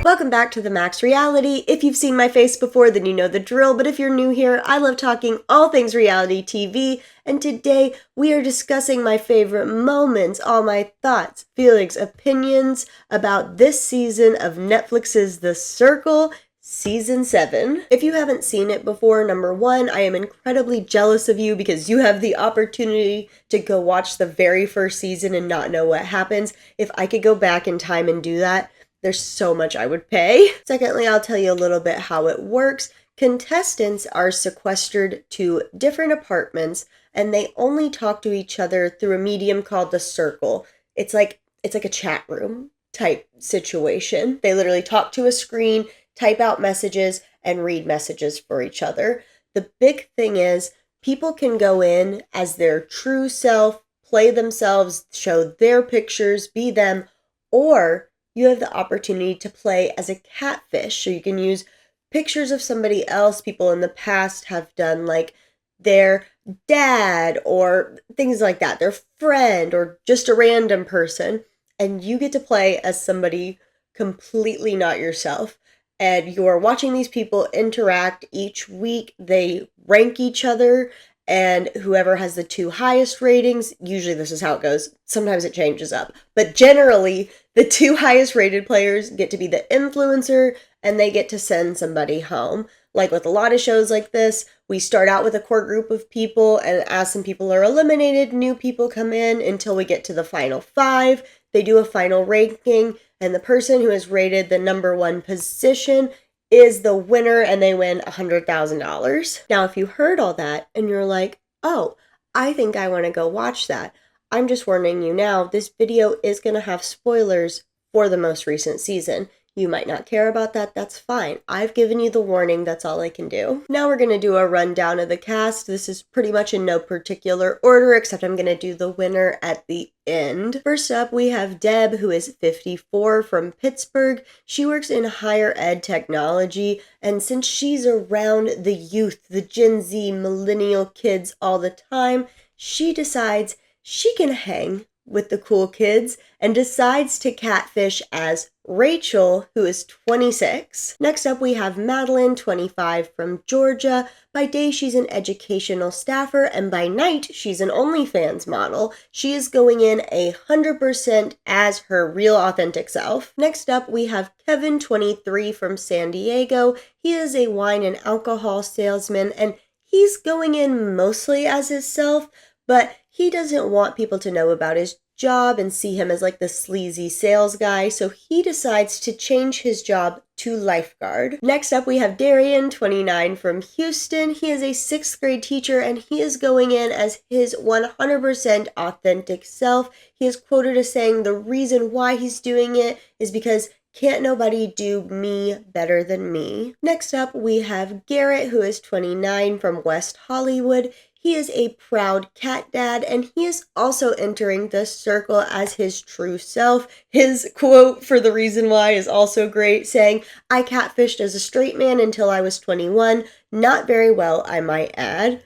Welcome back to the Max Reality. If you've seen my face before, then you know the drill, but if you're new here, I love talking all things reality TV, and today we are discussing my favorite moments, all my thoughts, feelings, opinions about this season of Netflix's The Circle, Season 7. If you haven't seen it before, number one, I am incredibly jealous of you because you have the opportunity to go watch the very first season and not know what happens. If I could go back in time and do that, there's so much I would pay. Secondly, I'll tell you a little bit how it works. Contestants are sequestered to different apartments and they only talk to each other through a medium called the circle. It's like a chat room type situation. They literally talk to a screen, type out messages, and read messages for each other. The big thing is people can go in as their true self, play themselves, show their pictures, be them, or you have the opportunity to play as a catfish. So you can use pictures of somebody else people in the past have done, like their dad or things like that, their friend or just a random person. And you get to play as somebody completely not yourself. And you're watching these people interact each week. They rank each other, and whoever has the two highest ratings, usually this is how it goes. Sometimes it changes up. But generally, the two highest rated players get to be the influencer, and they get to send somebody home. Like with a lot of shows like this, we start out with a core group of people, and as some people are eliminated, new people come in until we get to the final 5. They do a final ranking, and the person who is rated the number 1 position is the winner, and they win $100,000. Now, if you heard all that and you're like, oh, I think I want to go watch that, I'm just warning you now, this video is going to have spoilers for the most recent season. You might not care about that, that's fine. I've given you the warning, that's all I can do. Now we're going to do a rundown of the cast. This is pretty much in no particular order, except I'm going to do the winner at the end. First up, we have Deb, who is 54, from Pittsburgh. She works in higher ed technology, and since she's around the youth, the Gen Z, millennial kids all the time, she decides she can hang with the cool kids and decides to catfish as Rachel, who is 26. Next up, we have Madeline, 25, from Georgia. By day, she's an educational staffer, and by night, she's an OnlyFans model. She is going in 100% as her real authentic self. Next up, we have Kevin, 23, from San Diego. He is a wine and alcohol salesman, and he's going in mostly as himself, but he doesn't want people to know about his job and see him as like the sleazy sales guy, so he decides to change his job to lifeguard. Next up, we have Darian, 29, from Houston. He is a 6th grade teacher, and he is going in as his 100% authentic self. He is quoted as saying the reason why he's doing it is because can't nobody do me better than me. Next up, we have Garrett, who is 29, from West Hollywood. He is a proud cat dad, and he is also entering the circle as his true self. His quote for the reason why is also great, saying, "I catfished as a straight man until I was 21. Not very well, I might add."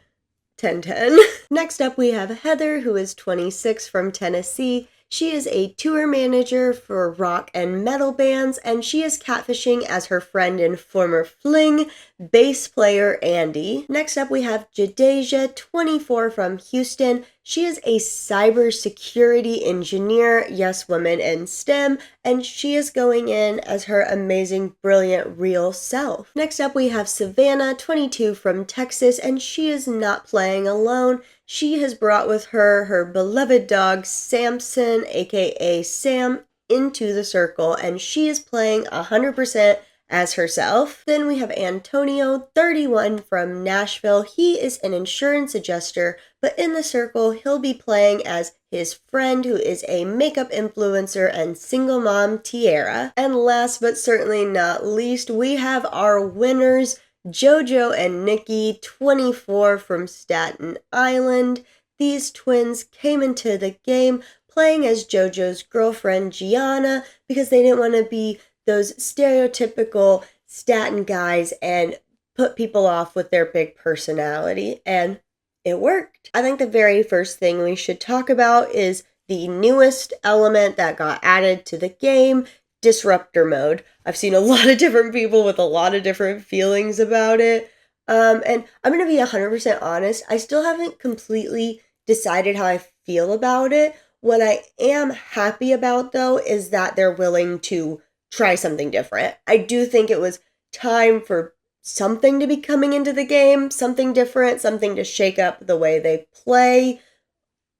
10-10. Next up, we have Heather, who is 26, from Tennessee. She is a tour manager for rock and metal bands, and she is catfishing as her friend and former fling, bass player Andy. Next up, we have Jadeja, 24, from Houston. She is a cybersecurity engineer, yes, woman in STEM, and she is going in as her amazing, brilliant, real self. Next up, we have Savannah, 22, from Texas, and she is not playing alone. She has brought with her her beloved dog, Samson, aka Sam, into the circle, and she is playing 100% as herself. Then we have Antonio, 31, from Nashville. He is an insurance adjuster, but in the circle, he'll be playing as his friend, who is a makeup influencer and single mom, Tiara. And last but certainly not least, we have our winners, Jojo and Nikki, 24, from Staten Island. These twins came into the game playing as Jojo's girlfriend, Gianna, because they didn't want to be those stereotypical Staten guys and put people off with their big personality, and it worked. I think the very first thing we should talk about is the newest element that got added to the game, disruptor mode. I've seen a lot of different people with a lot of different feelings about it. And I'm going to be 100% honest. I still haven't completely decided how I feel about it. What I am happy about, though, is that they're willing to try something different. I do think it was time for something to be coming into the game, something different, something to shake up the way they play.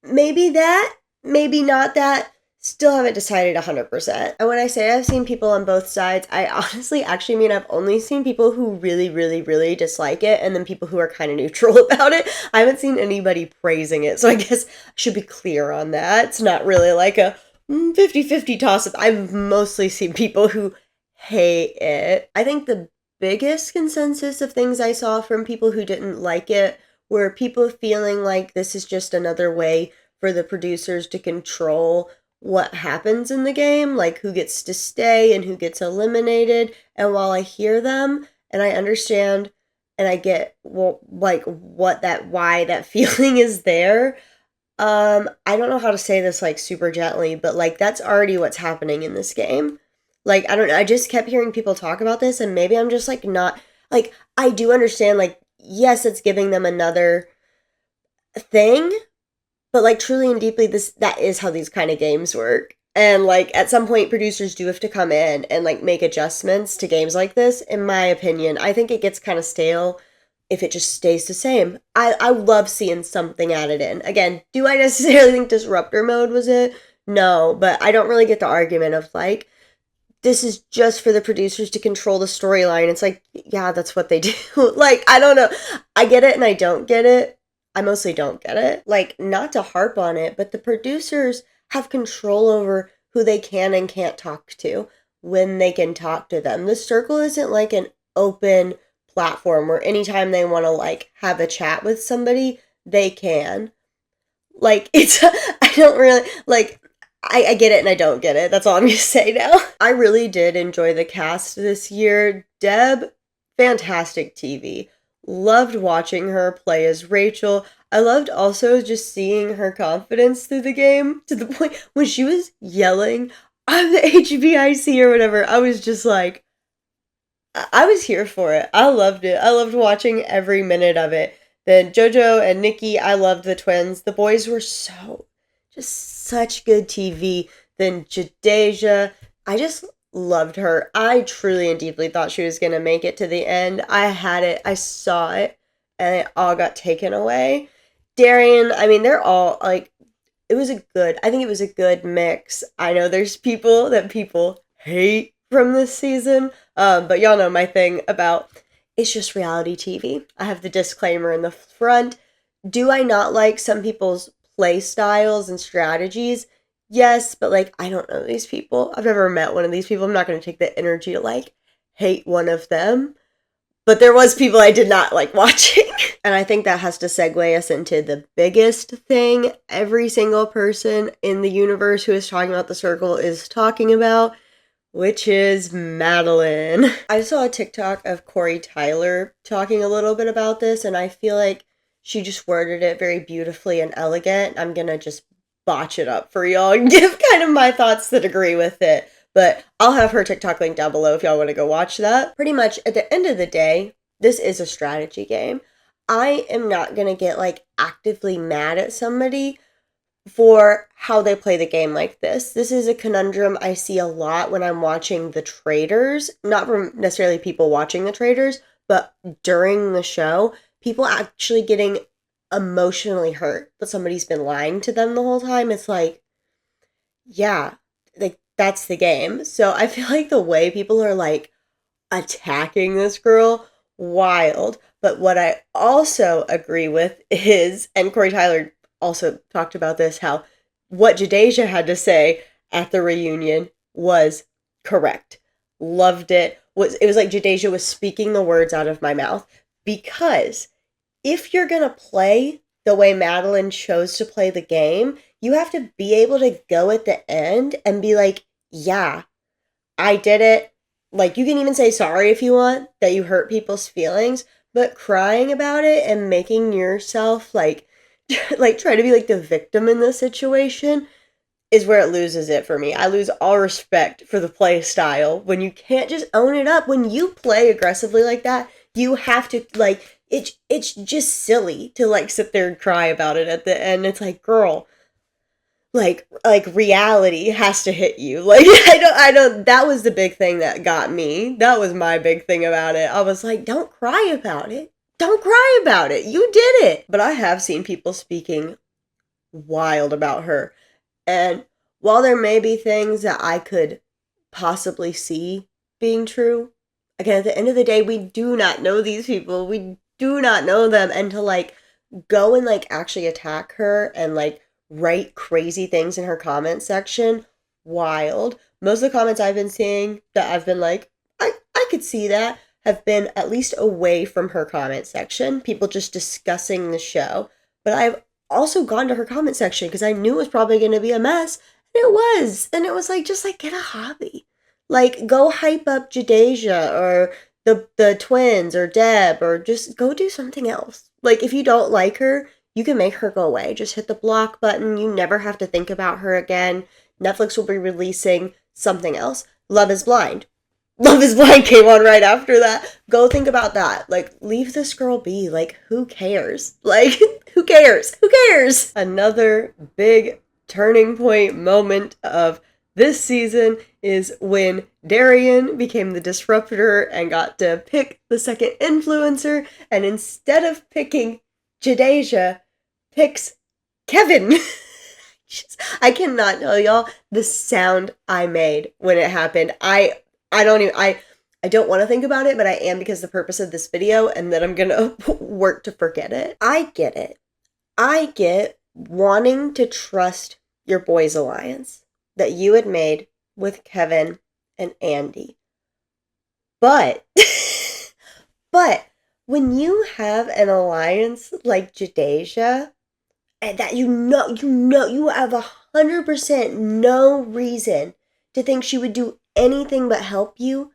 Maybe that, maybe not that. Still haven't decided 100%. And when I say I've seen people on both sides, I honestly actually mean I've only seen people who really, really, really dislike it, and then people who are kind of neutral about it. I haven't seen anybody praising it, so I guess I should be clear on that. It's not really like a 50-50 toss-up. I've mostly seen people who hate it. I think the biggest consensus of things I saw from people who didn't like it were people feeling like this is just another way for the producers to control what happens in the game, like who gets to stay and who gets eliminated. And while I hear them and I understand and I get why that feeling is there, I don't know how to say this like super gently, but like that's already what's happening in this game. Like, I don't know, I just kept hearing people talk about this, and maybe I'm just like not like, I do understand, like, yes, it's giving them another thing, but like truly and deeply, that is how these kind of games work. And like at some point producers do have to come in and like make adjustments to games like this. In my opinion, I think it gets kind of stale if it just stays the same. I love seeing something added in. Again, do I necessarily think disruptor mode was it? No, but I don't really get the argument of like, this is just for the producers to control the storyline. It's like, yeah, that's what they do. Like, I don't know. I get it and I don't get it. I mostly don't get it. Like, not to harp on it, but the producers have control over who they can and can't talk to, when they can talk to them. The circle isn't like an open platform where anytime they want to like have a chat with somebody, they can. Like, it's, I don't really, like, I get it and I don't get it. That's all I'm going to say now. I really did enjoy the cast this year. Deb, fantastic TV. Loved watching her play as Rachel. I loved also just seeing her confidence through the game, to the point when she was yelling, I'm the HBIC or whatever. I was just like, I was here for it. I loved it. I loved watching every minute of it. Then JoJo and Nikki, I loved the twins. The boys were just such good TV. Then Jadeja, I just loved her. I truly and deeply thought she was going to make it to the end. I had it. I saw it. And it all got taken away. Darian, I mean, they're all, like, I think it was a good mix. I know there's people that people hate from this season, but y'all know my thing about it's just reality TV. I have the disclaimer in the front. Do I not like some people's play styles and strategies? Yes, but like, I don't know these people. I've never met one of these people. I'm not going to take the energy to like hate one of them. But there was people I did not like watching. And I think that has to segue us into the biggest thing every single person in the universe who is talking about the circle is talking about, which is Madeline. I saw a TikTok of Corey Tyler talking a little bit about this, and I feel like she just worded it very beautifully and elegant. I'm gonna just botch it up for y'all and give kind of my thoughts that agree with it. But I'll have her TikTok link down below if y'all want to go watch that. Pretty much at the end of the day, this is a strategy game. I am not going to get like actively mad at somebody for how they play the game like this. This is a conundrum I see a lot when I'm watching The Traitors. Not from necessarily people watching The Traitors, but during the show, people actually getting emotionally hurt that somebody's been lying to them the whole time. It's like, yeah, like that's the game. So I feel like the way people are like attacking this girl, wild. But what I also agree with is, and Corey Tyler also talked about this, how what Jadeja had to say at the reunion was correct. Loved it. It was like Jadeja was speaking the words out of my mouth. Because if you're gonna play the way Madeline chose to play the game, you have to be able to go at the end and be like, yeah, I did it. Like, you can even say sorry if you want that you hurt people's feelings, but crying about it and making yourself like like try to be like the victim in this situation is where it loses it for me. I lose all respect for the play style when you can't just own it up. When you play aggressively like that, you have to, like, it's just silly to, like, sit there and cry about it at the end. It's like, girl, like reality has to hit you. Like, I don't, that was the big thing that got me. That was my big thing about it. I was like, don't cry about it. Don't cry about it. You did it. But I have seen people speaking wild about her. And while there may be things that I could possibly see being true, again, at the end of the day, we do not know these people. We do not know them. And to, like, go and, like, actually attack her and, like, write crazy things in her comment section, wild. Most of the comments I've been seeing that I've been like, I could see that, have been at least away from her comment section. People just discussing the show. But I've also gone to her comment section because I knew it was probably going to be a mess. And it was. And it was like, just like, get a hobby. Like, go hype up Jadeja or the twins or Deb, or just go do something else. Like, if you don't like her, you can make her go away. Just hit the block button. You never have to think about her again. Netflix will be releasing something else. Love is Blind. Love is Blind came on right after that. Go think about that. Like, leave this girl be. Like, who cares? Like, who cares? Who cares? Another big turning point moment of this season is when Darian became the disruptor and got to pick the second influencer, and instead of picking Jadeja, picks Kevin. I cannot tell y'all the sound I made when it happened. I don't want to think about it, but I am, because the purpose of this video, and then I'm gonna work to forget it. I get it. I get wanting to trust your boys' alliance that you had made with Kevin and Andy. But when you have an alliance like Jadeja, and that you have 100% no reason to think she would do anything but help you,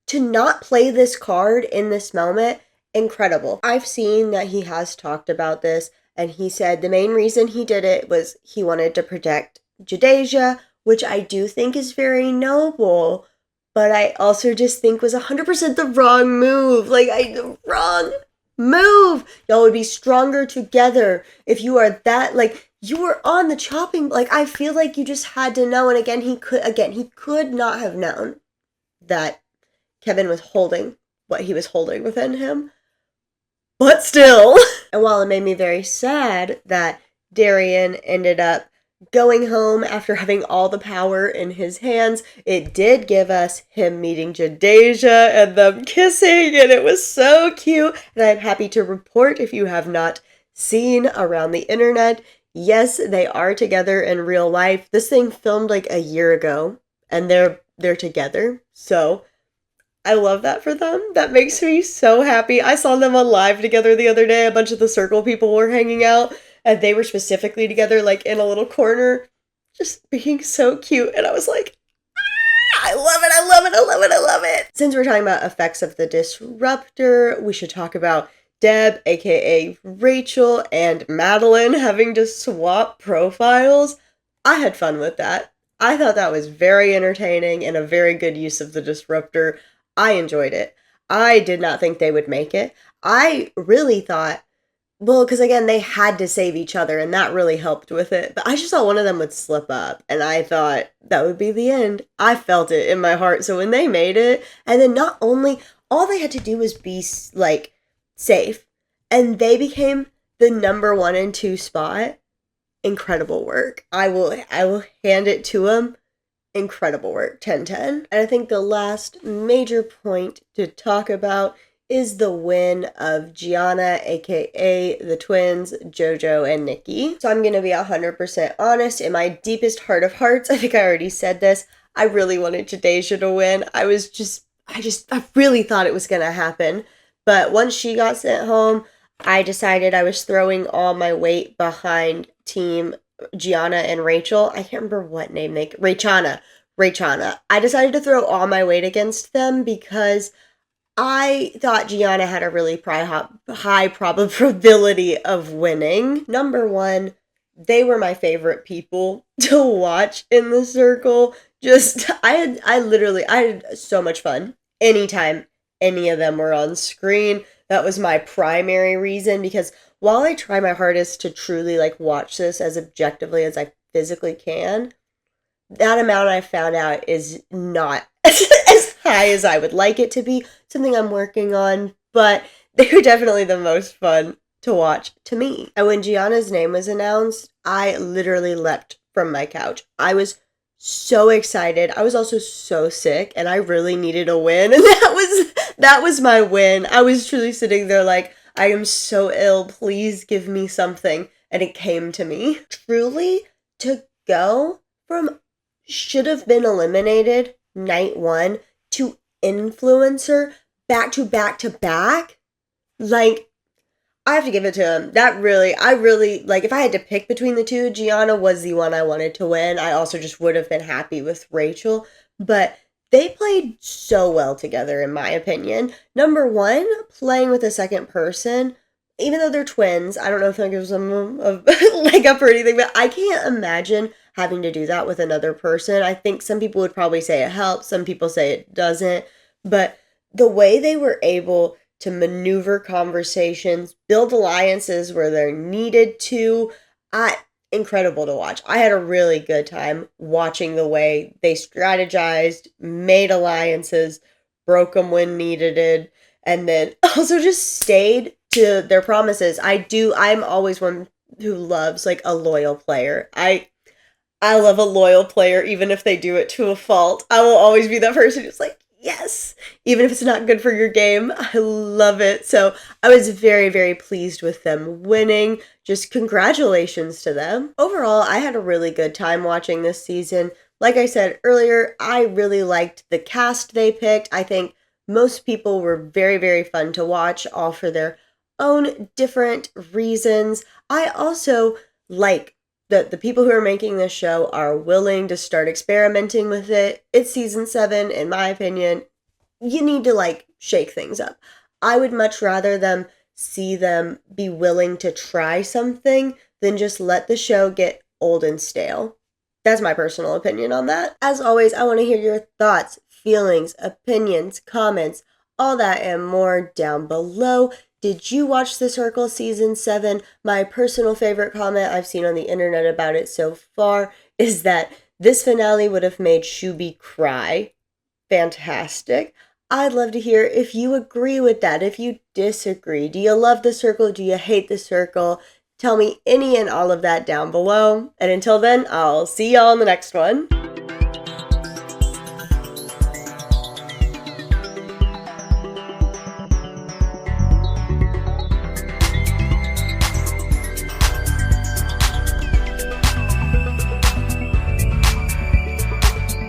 to not play this card in this moment, incredible. I've seen that he has talked about this, and he said the main reason he did it was he wanted to protect Jadeja, which I do think is very noble, but I also just think was 100% the wrong move. Like, wrong move. Y'all would be stronger together if you are that, like, you were on the chopping, like, I feel like you just had to know. And again, he could not have known that Kevin was holding what he was holding within him. But still. And while it made me very sad that Darian ended up going home after having all the power in his hands, it did give us him meeting Jadeja and them kissing, and it was so cute. And I'm happy to report, if you have not seen around the internet, yes, they are together in real life. This thing filmed like a year ago, and they're together. So I love that for them. That makes me so happy. I saw them on live together the other day. A bunch of the Circle people were hanging out, and they were specifically together, like, in a little corner, just being so cute. And I was like, I love it, I love it, I love it, I love it. Since we're talking about effects of the disruptor, we should talk about Deb, aka Rachel, and Madeline having to swap profiles. I had fun with that. I thought that was very entertaining and a very good use of the disruptor. I enjoyed it. I did not think they would make it. I really thought, well, because again, they had to save each other, and that really helped with it. But I just thought one of them would slip up, and I thought that would be the end. I felt it in my heart. So when they made it, and then not only, all they had to do was be, like, safe, and they became the number 1 and 2 spot. Incredible work. I will hand it to them. Incredible work. 10/10. And I think the last major point to talk about is the win of Gianna, aka the twins, JoJo and Nikki. So I'm going to be 100% honest. In my deepest heart of hearts, I think I already said this, I really wanted Jadeja to win. I really thought it was going to happen. But once she got sent home, I decided I was throwing all my weight behind Team Gianna and Rachel. I can't remember what name Rachana. I decided to throw all my weight against them because I thought Gianna had a really high probability of winning. Number 1, they were my favorite people to watch in the circle. Just I had so much fun anytime any of them were on screen. That was my primary reason, because while I try my hardest to truly like watch this as objectively as I physically can, that amount I found out is not as high as I would like it to be. Something I'm working on, but they were definitely the most fun to watch to me. And when Gianna's name was announced, I literally leapt from my couch. I was so excited. I was also so sick and I really needed a win. And that was my win. I was truly sitting there like, I am so ill. Please give me something. And it came to me. Truly, to go from should have been eliminated night one to influencer back to back to back, like, I have to give it to him. I really, like, if I had to pick between the two, Gianna was the one I wanted to win. I also just would have been happy with Rachel, but they played so well together, in my opinion. Number one, playing with a second person, even though they're twins, I don't know if that gives them a leg up or anything, but I can't imagine having to do that with another person. I think some people would probably say it helps, some people say it doesn't, but the way they were able to maneuver conversations, build alliances where they're needed to. Incredible to watch. I had a really good time watching the way they strategized, made alliances, broke them when needed, and then also just stayed to their promises. I'm always one who loves like a loyal player. I love a loyal player, even if they do it to a fault. I will always be that person who's like, yes, even if it's not good for your game. I love it. So I was very, very pleased with them winning. Just congratulations to them. Overall, I had a really good time watching this season. Like I said earlier, I really liked the cast they picked. I think most people were very, very fun to watch, all for their own different reasons. I also like that the people who are making this show are willing to start experimenting with it. It's season 7, in my opinion. You need to like shake things up. I would much rather see them be willing to try something than just let the show get old and stale. That's my personal opinion on that. As always, I want to hear your thoughts, feelings, opinions, comments, all that and more down below. Did you watch The Circle Season 7? My personal favorite comment I've seen on the internet about it so far is that this finale would have made Shubi cry. Fantastic. I'd love to hear if you agree with that, if you disagree. Do you love The Circle? Do you hate The Circle? Tell me any and all of that down below. And until then, I'll see y'all in the next one.